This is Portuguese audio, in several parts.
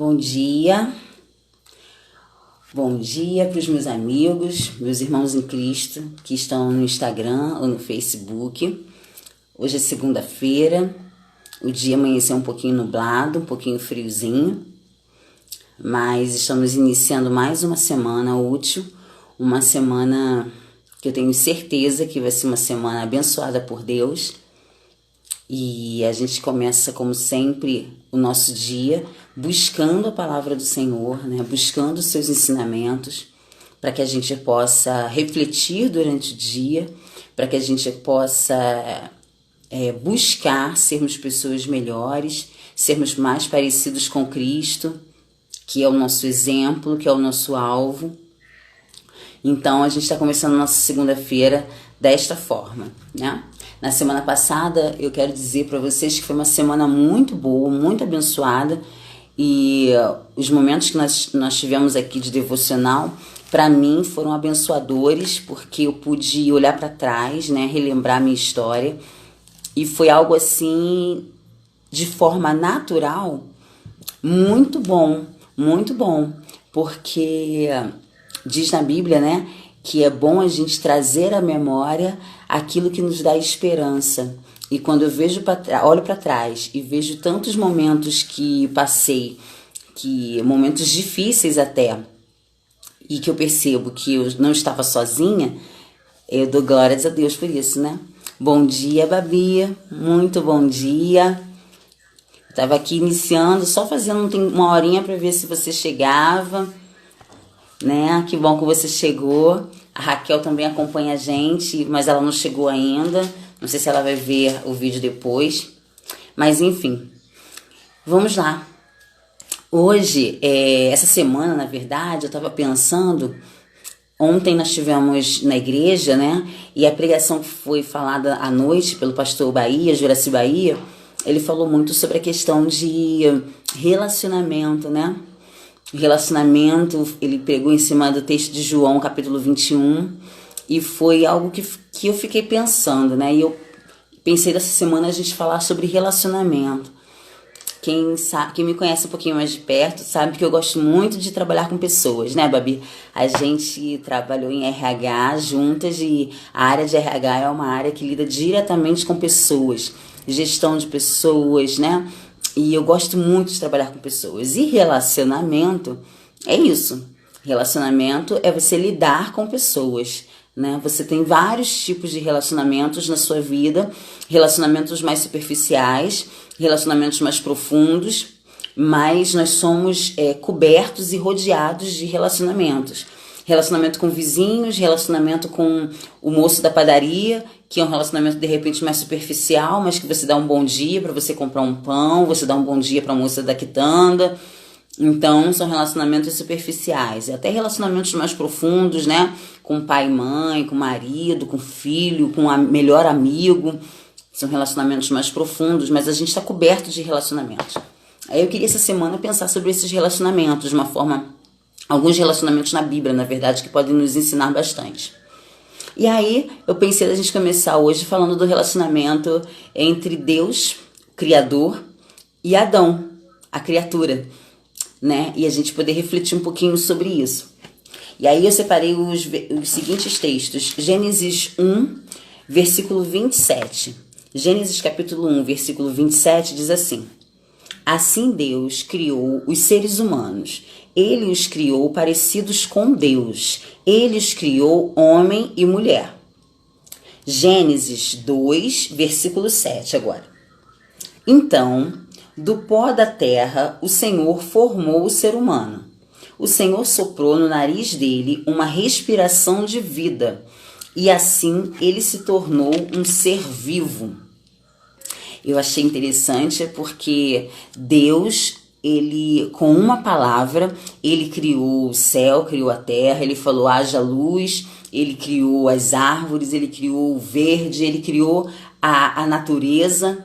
Bom dia. Bom dia para os meus amigos, meus irmãos em Cristo que estão no Instagram ou no Facebook. Hoje é segunda-feira, o dia amanheceu um pouquinho nublado, um pouquinho friozinho, mas estamos iniciando mais uma semana útil, uma semana que eu tenho certeza que vai ser uma semana abençoada por Deus. E a gente começa, como sempre, o nosso dia buscando a palavra do Senhor, né? Buscando os seus ensinamentos, para que a gente possa refletir durante o dia, para que a gente possa buscar sermos pessoas melhores, sermos mais parecidos com Cristo, que é o nosso exemplo, que é o nosso alvo. Então, a gente está começando a nossa segunda-feira desta forma, né? Na semana passada, eu quero dizer para vocês que foi uma semana muito boa, muito abençoada, e os momentos que nós tivemos aqui de devocional, para mim, foram abençoadores, porque eu pude olhar para trás, né, relembrar a minha história, e foi algo assim, de forma natural, muito bom, porque diz na Bíblia, né, que é bom a gente trazer à memória aquilo que nos dá esperança. E quando eu olho para trás e vejo tantos momentos que passei, momentos difíceis até, e que eu percebo que eu não estava sozinha, eu dou glórias a Deus por isso, né? Bom dia, Babi, muito bom dia. Estava aqui iniciando, só fazendo uma horinha para ver se você chegava, né? Que bom que você chegou. A Raquel também acompanha a gente, mas ela não chegou ainda. Não sei se ela vai ver o vídeo depois. Mas enfim, vamos lá. Hoje, essa semana, na verdade, eu estava pensando. Ontem nós tivemos na igreja, né? E a pregação que foi falada à noite pelo pastor Juraci Bahia, ele falou muito sobre a questão de relacionamento, né? Relacionamento, ele pegou em cima do texto de João, capítulo 21, e foi algo que eu fiquei pensando, né? E eu pensei dessa semana a gente falar sobre relacionamento. Quem me conhece um pouquinho mais de perto sabe que eu gosto muito de trabalhar com pessoas, né, Babi? A gente trabalhou em RH juntas e a área de RH é uma área que lida diretamente com pessoas, gestão de pessoas, né? E eu gosto muito de trabalhar com pessoas. E relacionamento é isso. Relacionamento é você lidar com pessoas, né? Você tem vários tipos de relacionamentos na sua vida. Relacionamentos mais superficiais, relacionamentos mais profundos. Mas nós somos cobertos e rodeados de relacionamentos. Relacionamento com vizinhos, relacionamento com o moço da padaria, que é um relacionamento de repente mais superficial, mas que você dá um bom dia para você comprar um pão, você dá um bom dia para a moça da quitanda. Então, são relacionamentos superficiais. Até relacionamentos mais profundos, né? Com pai e mãe, com marido, com filho, com melhor amigo. São relacionamentos mais profundos, mas a gente está coberto de relacionamentos. Aí eu queria essa semana pensar sobre esses relacionamentos de uma forma... Alguns relacionamentos na Bíblia, na verdade, que podem nos ensinar bastante. E aí, eu pensei a gente começar hoje falando do relacionamento entre Deus, o Criador, e Adão, a criatura, né? E a gente poder refletir um pouquinho sobre isso. E aí eu separei os seguintes textos. Gênesis 1, versículo 27. Gênesis capítulo 1, versículo 27 diz assim: Assim Deus criou os seres humanos. Ele os criou parecidos com Deus. Ele os criou homem e mulher. Gênesis 2, versículo 7 agora. Então, do pó da terra, o Senhor formou o ser humano. O Senhor soprou no nariz dele uma respiração de vida. E assim ele se tornou um ser vivo. Eu achei interessante porque Deus... Ele, com uma palavra, ele criou o céu, criou a terra, ele falou haja luz, ele criou as árvores, ele criou o verde, ele criou a natureza.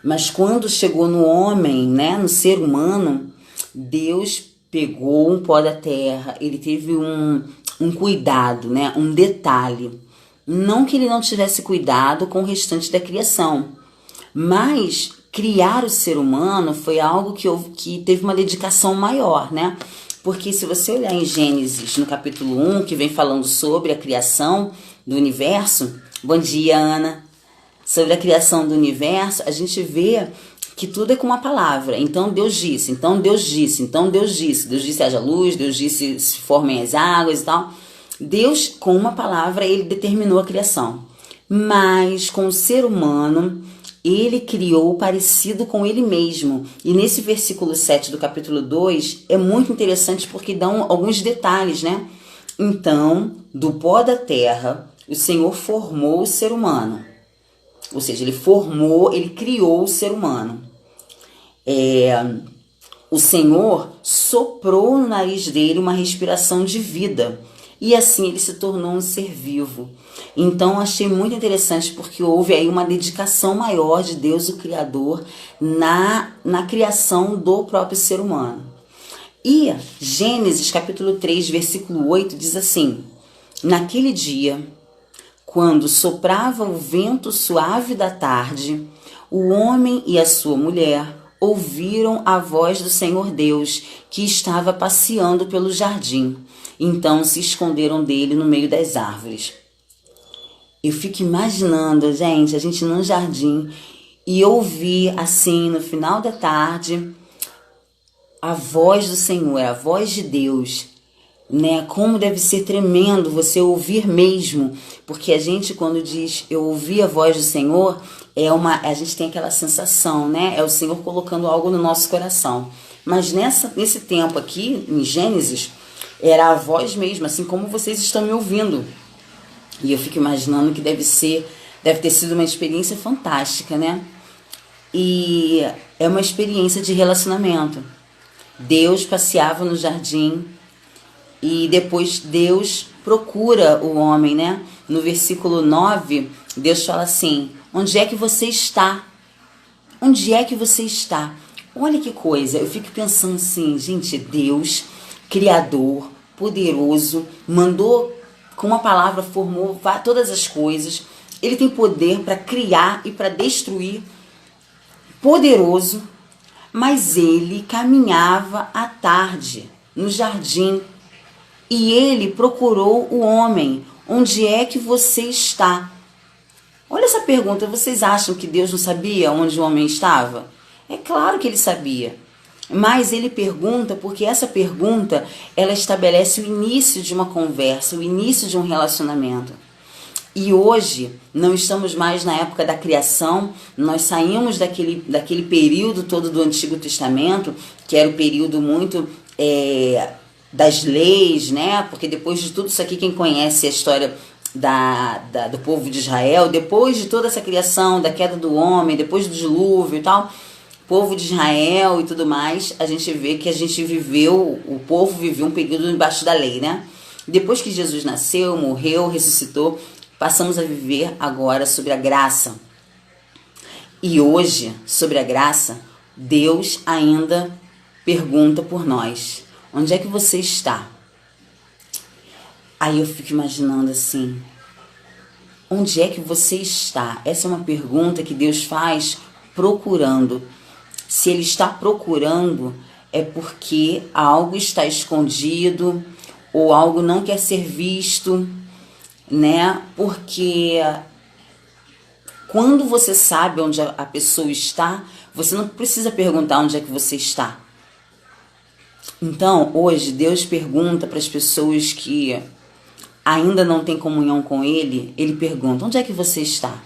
Mas quando chegou no homem, né, no ser humano, Deus pegou um pó da terra, ele teve um cuidado, né, um detalhe. Não que ele não tivesse cuidado com o restante da criação, mas criar o ser humano foi algo que teve uma dedicação maior, né? Porque se você olhar em Gênesis, no capítulo 1, que vem falando sobre a criação do universo, bom dia, Ana, sobre a criação do universo, a gente vê que tudo é com uma palavra. Então Deus disse, então Deus disse, então Deus disse. Deus disse haja luz, Deus disse se formem as águas e tal. Deus, com uma palavra, ele determinou a criação. Mas com o ser humano, ele criou parecido com ele mesmo. E nesse versículo 7 do capítulo 2 é muito interessante porque dão alguns detalhes, né? Então, do pó da terra, o Senhor formou o ser humano. Ou seja, ele criou o ser humano. O Senhor soprou no nariz dele uma respiração de vida. E assim ele se tornou um ser vivo. Então achei muito interessante porque houve aí uma dedicação maior de Deus, o Criador, na criação do próprio ser humano. E Gênesis capítulo 3, versículo 8 diz assim: naquele dia, quando soprava o vento suave da tarde, o homem e a sua mulher ouviram a voz do Senhor Deus, que estava passeando pelo jardim. Então se esconderam dele no meio das árvores. Eu fico imaginando, gente, a gente num jardim e ouvir assim, no final da tarde, a voz do Senhor, a voz de Deus, né? Como deve ser tremendo você ouvir mesmo, porque a gente quando diz eu ouvi a voz do Senhor, a gente tem aquela sensação, né? É o Senhor colocando algo no nosso coração. Mas nesse tempo aqui, em Gênesis, era a voz mesmo, assim como vocês estão me ouvindo. E eu fico imaginando que deve ter sido uma experiência fantástica, né? E é uma experiência de relacionamento. Deus passeava no jardim e depois Deus procura o homem, né? No versículo 9, Deus fala assim: onde é que você está? Onde é que você está? Olha que coisa, eu fico pensando assim, gente, Deus, Criador, poderoso, mandou com uma palavra, formou todas as coisas. Ele tem poder para criar e para destruir, poderoso, mas ele caminhava à tarde no jardim e ele procurou o homem. Onde é que você está? Olha essa pergunta, vocês acham que Deus não sabia onde o homem estava? É claro que ele sabia. Mas ele pergunta porque essa pergunta, ela estabelece o início de uma conversa, o início de um relacionamento. E hoje, não estamos mais na época da criação, nós saímos daquele período todo do Antigo Testamento, que era o período muito das leis, né? Porque depois de tudo isso aqui, quem conhece a história do povo de Israel, depois de toda essa criação, da queda do homem, depois do dilúvio e tal, povo de Israel e tudo mais, a gente vê que o povo viveu um período embaixo da lei, né? Depois que Jesus nasceu, morreu, ressuscitou, passamos a viver agora sobre a graça. E hoje, sobre a graça, Deus ainda pergunta por nós: onde é que você está? Aí eu fico imaginando assim, onde é que você está? Essa é uma pergunta que Deus faz procurando. Se ele está procurando, é porque algo está escondido ou algo não quer ser visto, né? Porque quando você sabe onde a pessoa está, você não precisa perguntar onde é que você está. Então, hoje, Deus pergunta para as pessoas que ainda não têm comunhão com Ele, Ele pergunta: onde é que você está?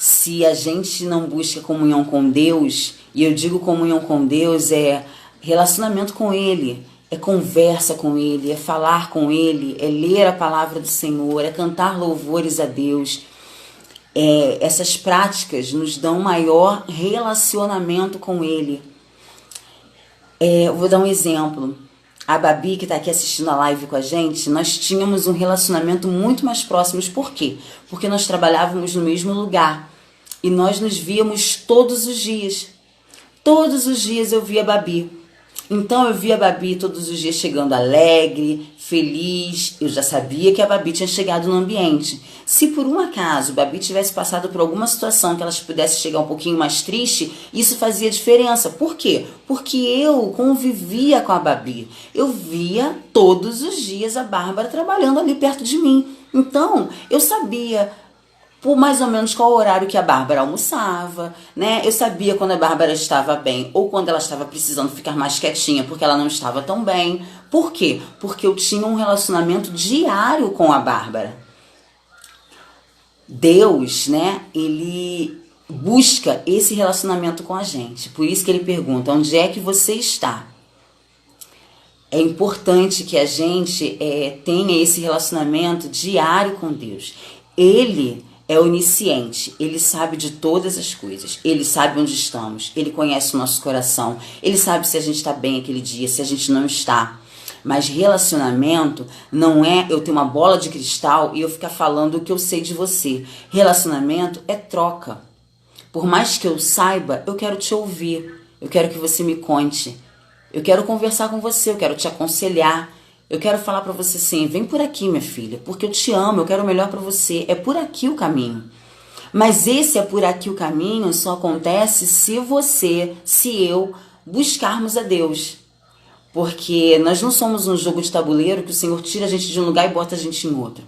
Se a gente não busca comunhão com Deus, e eu digo comunhão com Deus, é relacionamento com Ele, é conversa com Ele, é falar com Ele, é ler a palavra do Senhor, é cantar louvores a Deus. Essas práticas nos dão maior relacionamento com Ele. Eu vou dar um exemplo. A Babi, que está aqui assistindo a live com a gente, nós tínhamos um relacionamento muito mais próximo. Por quê? Porque nós trabalhávamos no mesmo lugar. E nós nos víamos todos os dias. Todos os dias eu via a Babi. Então eu via a Babi todos os dias chegando alegre, feliz. Eu já sabia que a Babi tinha chegado no ambiente. Se por um acaso a Babi tivesse passado por alguma situação que elas pudesse chegar um pouquinho mais triste, isso fazia diferença. Por quê? Porque eu convivia com a Babi. Eu via todos os dias a Bárbara trabalhando ali perto de mim. Então eu sabia por mais ou menos qual horário que a Bárbara almoçava, né? Eu sabia quando a Bárbara estava bem ou quando ela estava precisando ficar mais quietinha porque ela não estava tão bem. Por quê? Porque eu tinha um relacionamento diário com a Bárbara. Deus, né? Ele busca esse relacionamento com a gente. Por isso que ele pergunta, onde é que você está? É importante que a gente tenha esse relacionamento diário com Deus. Ele é onisciente, ele sabe de todas as coisas, ele sabe onde estamos, ele conhece o nosso coração, ele sabe se a gente está bem aquele dia, se a gente não está. Mas relacionamento não é eu ter uma bola de cristal e eu ficar falando o que eu sei de você. Relacionamento é troca. Por mais que eu saiba, eu quero te ouvir, eu quero que você me conte, eu quero conversar com você, eu quero te aconselhar. Eu quero falar pra você assim, vem por aqui, minha filha, porque eu te amo, eu quero o melhor pra você. É por aqui o caminho. Mas esse é por aqui o caminho só acontece se você, se eu, buscarmos a Deus. Porque nós não somos um jogo de tabuleiro que o Senhor tira a gente de um lugar e bota a gente em outro.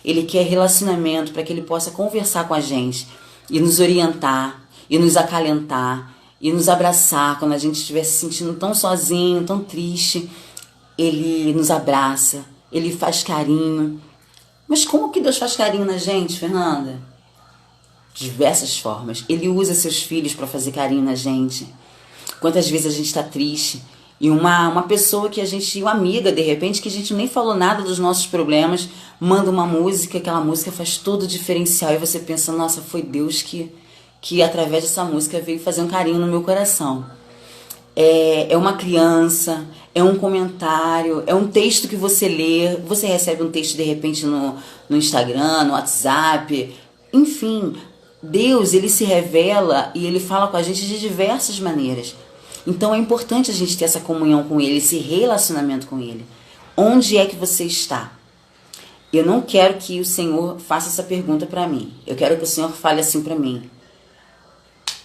Ele quer relacionamento para que Ele possa conversar com a gente e nos orientar, e nos acalentar, e nos abraçar quando a gente estiver se sentindo tão sozinho, tão triste. Ele nos abraça, ele faz carinho. Mas como que Deus faz carinho na gente, Fernanda? De diversas formas. Ele usa seus filhos para fazer carinho na gente. Quantas vezes a gente está triste e uma pessoa que a gente, uma amiga, de repente, que a gente nem falou nada dos nossos problemas, manda uma música, aquela música faz todo o diferencial e você pensa, nossa, foi Deus que através dessa música veio fazer um carinho no meu coração. É uma criança, é um comentário, é um texto que você lê, você recebe um texto de repente no Instagram, no WhatsApp, enfim, Deus, ele se revela e ele fala com a gente de diversas maneiras. Então é importante a gente ter essa comunhão com ele, esse relacionamento com ele. Onde é que você está? Eu não quero que o Senhor faça essa pergunta para mim, eu quero que o Senhor fale assim para mim.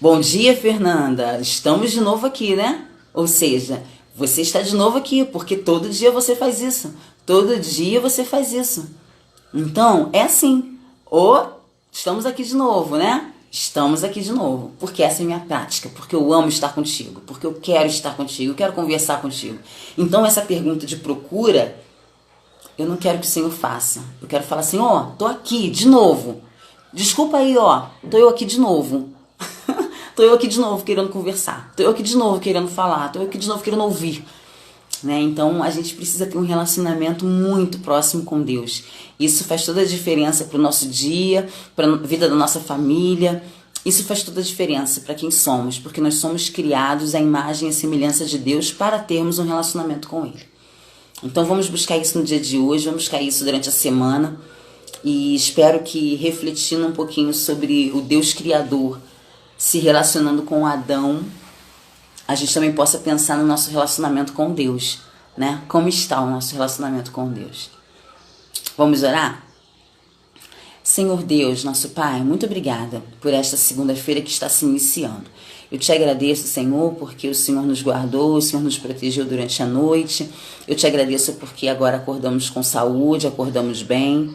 Bom dia, Fernanda. Estamos de novo aqui, né? Ou seja, você está de novo aqui, porque todo dia você faz isso. Todo dia você faz isso. Então, é assim. Ou estamos aqui de novo, né? Estamos aqui de novo. Porque essa é a minha prática. Porque eu amo estar contigo. Porque eu quero estar contigo. Eu quero conversar contigo. Então, essa pergunta de procura, eu não quero que o Senhor faça. Eu quero falar assim, tô aqui de novo. Desculpa aí, tô eu aqui de novo. Tô eu aqui de novo querendo conversar. Tô eu aqui de novo querendo falar. Tô eu aqui de novo querendo ouvir. Né? Então, a gente precisa ter um relacionamento muito próximo com Deus. Isso faz toda a diferença para o nosso dia, para a vida da nossa família. Isso faz toda a diferença para quem somos, porque nós somos criados à imagem e semelhança de Deus para termos um relacionamento com Ele. Então, vamos buscar isso no dia de hoje, vamos buscar isso durante a semana. E espero que, refletindo um pouquinho sobre o Deus Criador, se relacionando com Adão, a gente também possa pensar no nosso relacionamento com Deus, né? Como está o nosso relacionamento com Deus? Vamos orar? Senhor Deus, nosso Pai, muito obrigada por esta segunda-feira que está se iniciando. Eu te agradeço, Senhor, porque o Senhor nos guardou, o Senhor nos protegeu durante a noite. Eu te agradeço porque agora acordamos com saúde, acordamos bem.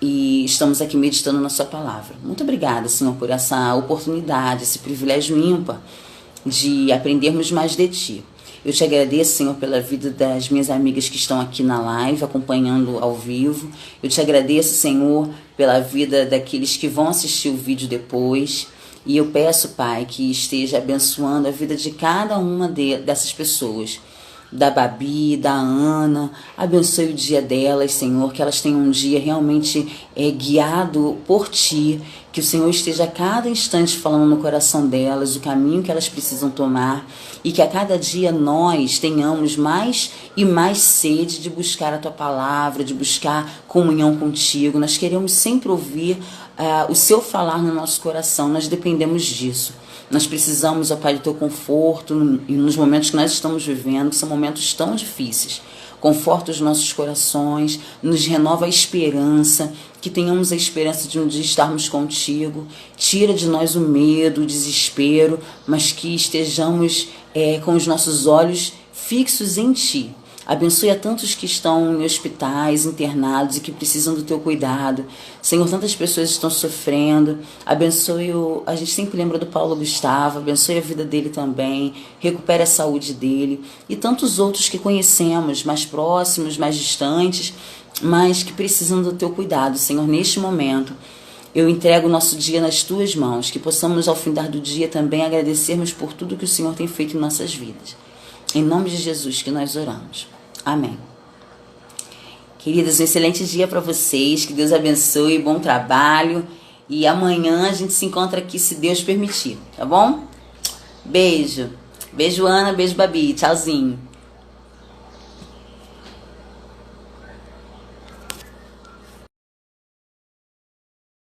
E estamos aqui meditando na sua palavra. Muito obrigada, Senhor, por essa oportunidade, esse privilégio ímpar de aprendermos mais de Ti. Eu te agradeço, Senhor, pela vida das minhas amigas que estão aqui na live, acompanhando ao vivo. Eu te agradeço, Senhor, pela vida daqueles que vão assistir o vídeo depois. E eu peço, Pai, que esteja abençoando a vida de cada uma dessas pessoas. Da Babi, da Ana, abençoe o dia delas, Senhor, que elas tenham um dia realmente guiado por Ti, que o Senhor esteja a cada instante falando no coração delas, o caminho que elas precisam tomar, e que a cada dia nós tenhamos mais e mais sede de buscar a Tua palavra, de buscar comunhão contigo. Nós queremos sempre ouvir o seu falar no nosso coração. Nós dependemos disso. Nós precisamos, ó Pai, do teu conforto e nos momentos que nós estamos vivendo, que são momentos tão difíceis. Conforta os nossos corações, nos renova a esperança, que tenhamos a esperança de um dia estarmos contigo. Tira de nós o medo, o desespero, mas que estejamos com os nossos olhos fixos em ti. Abençoe a tantos que estão em hospitais, internados e que precisam do teu cuidado. Senhor, tantas pessoas estão sofrendo. Abençoe a gente sempre lembra do Paulo Gustavo, abençoe a vida dele também, recupere a saúde dele e tantos outros que conhecemos, mais próximos, mais distantes, mas que precisam do teu cuidado. Senhor, neste momento, eu entrego o nosso dia nas tuas mãos, que possamos ao findar do dia também agradecermos por tudo que o Senhor tem feito em nossas vidas. Em nome de Jesus que nós oramos. Amém. Queridas, um excelente dia para vocês. Que Deus abençoe, bom trabalho. E amanhã a gente se encontra aqui, se Deus permitir, tá bom? Beijo. Beijo, Ana. Beijo, Babi. Tchauzinho.